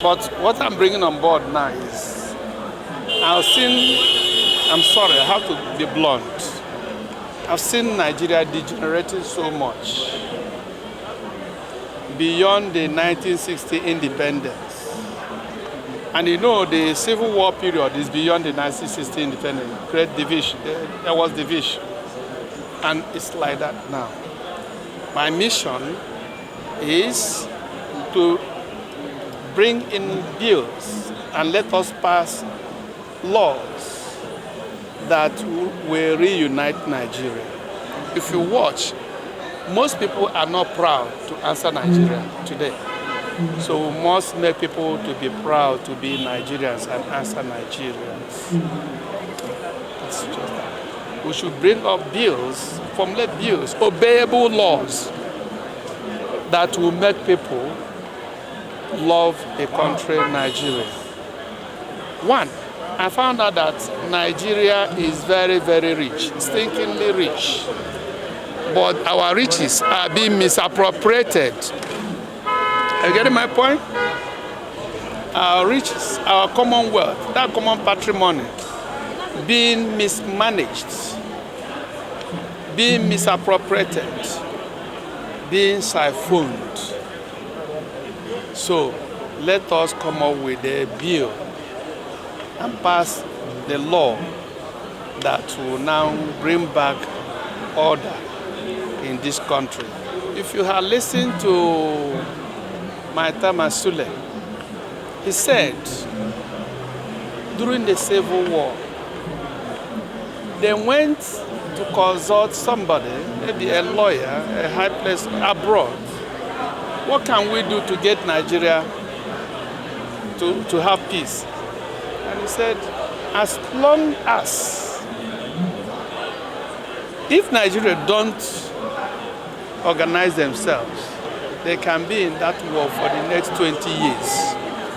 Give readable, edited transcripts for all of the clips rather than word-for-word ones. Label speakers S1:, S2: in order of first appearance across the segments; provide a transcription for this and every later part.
S1: But what I'm bringing on board now is I'm sorry, I have to be blunt. I've seen Nigeria degenerating so much beyond the 1960 independence. And you know, the Civil War period is beyond the 1960 independence. Great division, there was division. And it's like that now. My mission is to bring in bills and let us pass laws that will reunite Nigeria. If you watch, most people are not proud to answer Nigeria today. So we must make people to be proud to be Nigerians and answer Nigerians. It's just that. We should bring up bills, formulate bills, obeyable laws that will make people love a country, Nigeria. One, I found out that Nigeria is very, very rich, stinkingly rich. But our riches are being misappropriated. Are you getting my point? Our riches, our commonwealth, that common patrimony, being mismanaged, being misappropriated, being siphoned. So let us come up with a bill and pass the law that will now bring back order in this country. If you have listened to Maitama Sule, he said during the Civil War, they went to consult somebody, maybe a lawyer, a high place abroad. What can we do to get Nigeria to have peace? And he said, as long as, if Nigeria don't organize themselves, they can be in that war for the next 20 years.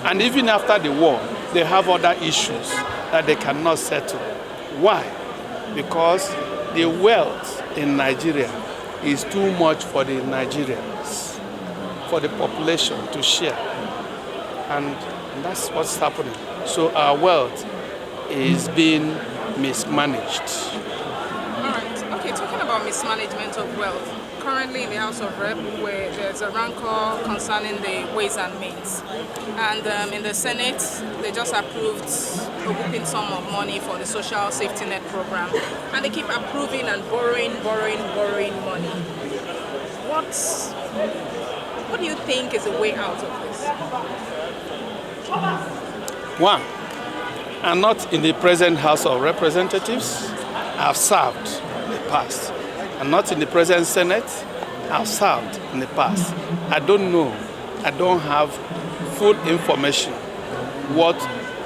S1: And even after the war, they have other issues that they cannot settle. Why? Because the wealth in Nigeria is too much for the Nigerians, for the population to share. And that's what's happening. So our wealth is being mismanaged.
S2: All right. Okay, talking about mismanagement of wealth, currently in the House of Rep, where there's a rancor concerning the Ways and Means. And in the Senate, they just approved a whooping sum of money for the Social Safety Net program. And they keep approving and borrowing money. What do you think is the way out of this?
S1: One, I'm not in the present House of Representatives. I've served in the past. I'm not in the present Senate. I've served in the past. I don't know. I don't have full information what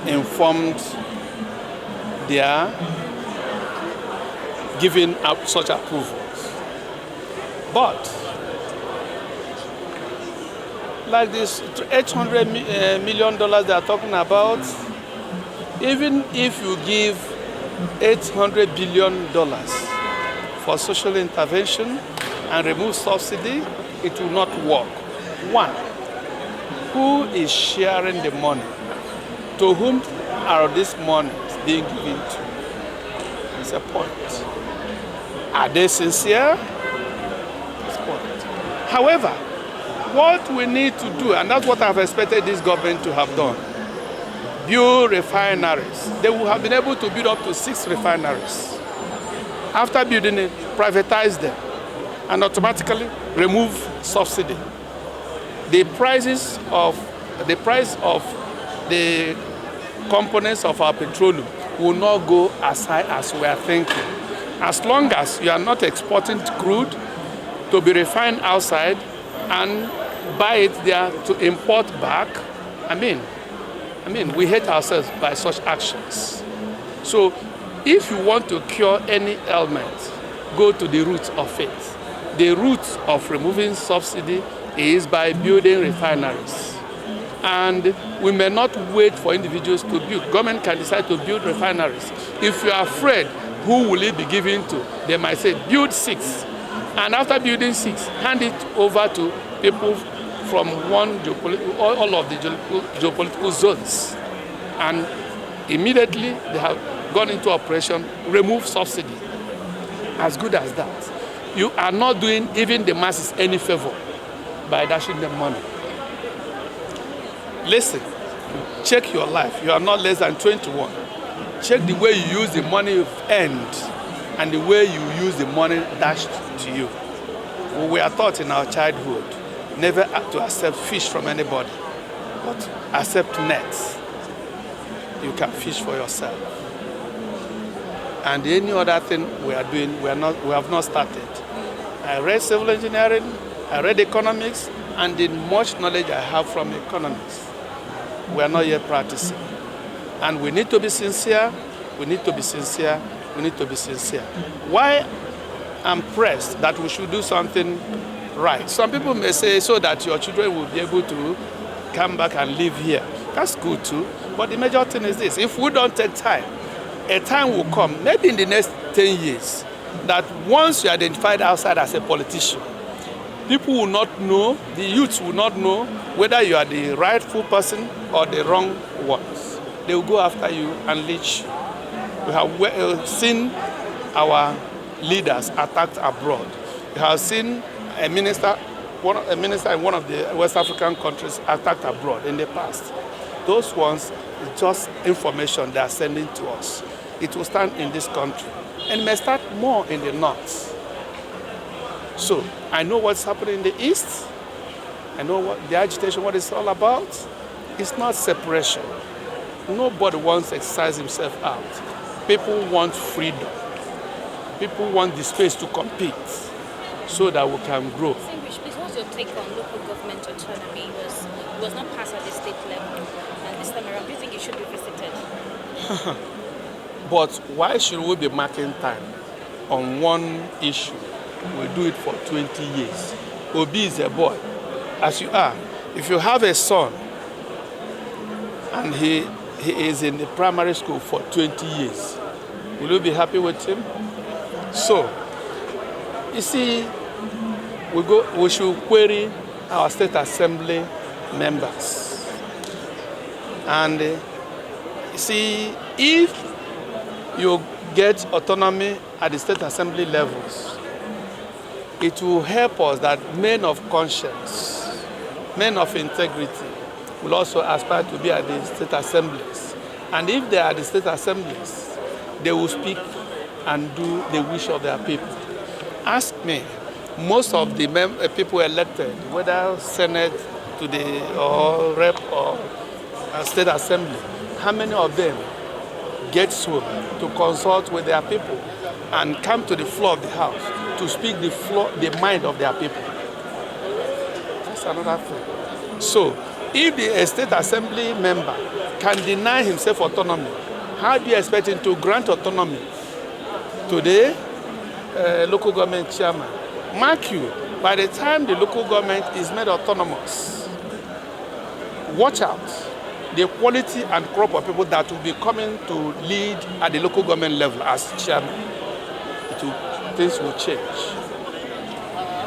S1: informed their giving up such approvals. But like this $800 million they are talking about, even if you give $800 billion for social intervention and remove subsidy, it will not work. One, who is sharing the money? To whom are these monies being given to? It's a point. Are they sincere? It's a point. However, what we need to do, and that's what I've expected this government to have done, build refineries. They will have been able to build up to 6 refineries. After building it, privatize them and automatically remove subsidy. The price of the components of our petroleum will not go as high as we are thinking. As long as you are not exporting crude to be refined outside and buy it there to import back, I mean, we hate ourselves by such actions. So if you want to cure any ailment, go to the roots of it. The roots of removing subsidy is by building refineries. And we may not wait for individuals to build. Government can decide to build refineries. If you are afraid, who will it be given to? They might say, build 6. And after building 6, hand it over to people from all of the geopolitical zones. And immediately they have gone into operation, remove subsidy. As good as that. You are not doing even the masses any favor by dashing them money. Listen, check your life. You are not less than 21. Check the way you use the money you've earned and the way you use the money dashed to you. We are taught in our childhood never to accept fish from anybody, but accept nets. You can fish for yourself. And any other thing we are doing, we have not started. I read civil engineering, I read economics, and the much knowledge I have from economics, we are not yet practicing. And we need to be sincere, we need to be sincere, we need to be sincere. Why I'm pressed that we should do something right. Some people may say so that your children will be able to come back and live here. That's good too, but the major thing is this: if we don't take time, a time will come, maybe in the next 10 years, that once you are identified outside as a politician, people will not know, the youths will not know whether you are the rightful person or the wrong ones. They will go after you and lynch you. We have seen our leaders attacked abroad. We have seen a minister in one of the West African countries attacked abroad in the past. Those ones is just information they are sending to us. It will stand in this country and may start more in the north. So I know what's happening in the east. I know what the agitation, what it's all about. It's not separation. Nobody wants to exercise himself out. People want freedom. People want the space to compete so that we can grow.
S3: Please, what's your take on local government autonomy? It was not passed at the state level. And this time around, do you think it should be visited?
S1: But why should we be marking time on one issue? We do it for 20 years. Obi is a boy, as you are. If you have a son and he is in the primary school for 20 years, will you be happy with him? So, you see, we should query our state assembly members. And you see, if you get autonomy at the state assembly levels, it will help us that men of conscience, men of integrity, will also aspire to be at the state assemblies. And if they are at the state assemblies, they will speak and do the wish of their people. Ask me, most of the people elected, whether Senate or Rep or State Assembly, how many of them get home to consult with their people and come to the floor of the house to speak the mind of their people? That's another thing. So, if the State Assembly member can deny himself autonomy, how do you expect him to grant autonomy to the local government chairman? Mark you, by the time the local government is made autonomous, watch out. The quality and crop of people that will be coming to lead at the local government level as chairman, things will change.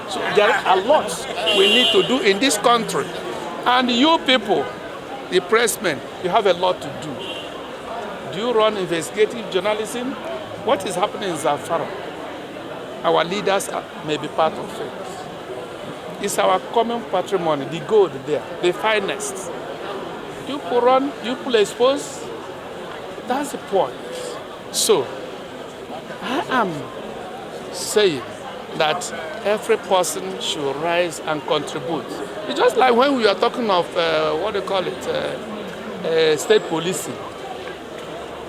S1: So there are a lot we need to do in this country. And you people, the pressmen, you have a lot to do. Do you run investigative journalism? What is happening in Zamfara? Our leaders may be part of it. It's our common patrimony, the gold there, the finest. You people run, you people expose. That's the point. So, I am saying that every person should rise and contribute. It's just like when we are talking of, state policing.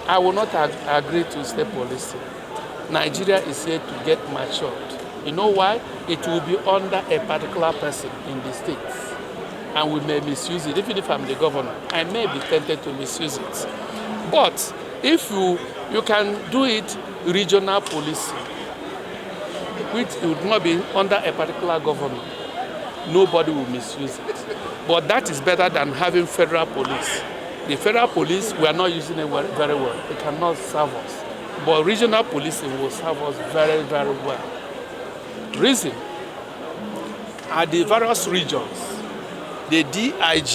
S1: I will not agree to state policing. Nigeria is here to get matured. You know why? It will be under a particular person in the states. And we may misuse it. Even if I'm the governor, I may be tempted to misuse it. But if you can do it regional policing, which would not be under a particular governor, nobody will misuse it. But that is better than having federal police. The federal police, we are not using it very well. It cannot serve us. But regional policing will serve us very, very well. Reason, at the various regions, the DIG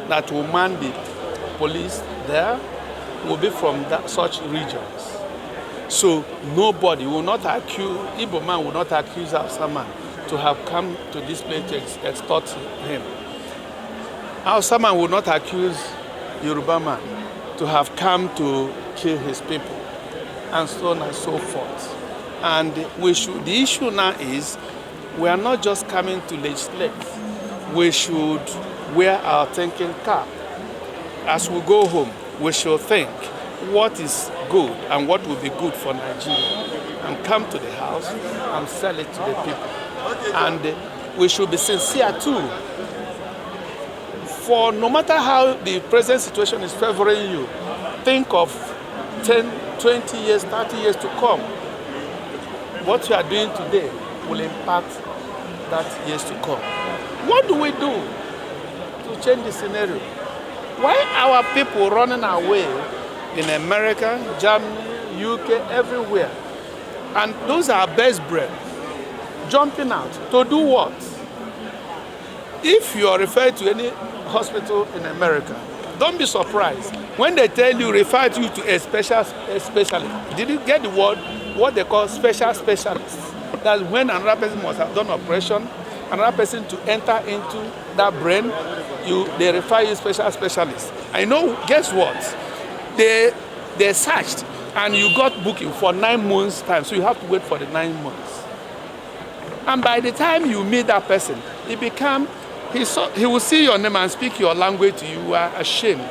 S1: that will man the police there will be from such regions. So nobody will not accuse, Igbo man will not accuse Hausa man to have come to this place to extort him. Hausa man will not accuse Yoruba man to have come to kill his people, and so on and so forth. And the issue now is, we are not just coming to legislate. We should wear our thinking cap. As we go home, we should think what is good and what will be good for Nigeria, and come to the house and sell it to the people. And we should be sincere too. For no matter how the present situation is favoring you, think of 10, 20 years, 30 years to come. What you are doing today will impact that years to come. What do we do to change the scenario? Why are our people running away in America, Germany, UK, everywhere? And those are best bred, jumping out to do what? If you are referred to any hospital in America, don't be surprised when they tell you, refer you to a specialist. Did you get the word? What they call special specialists. That's when another person must have done operation, another person to enter into that brain, they refer you special specialists. I know, guess what? They searched and you got booking for 9 months time, so you have to wait for the 9 months. And by the time you meet that person, he will see your name and speak your language to you. You are ashamed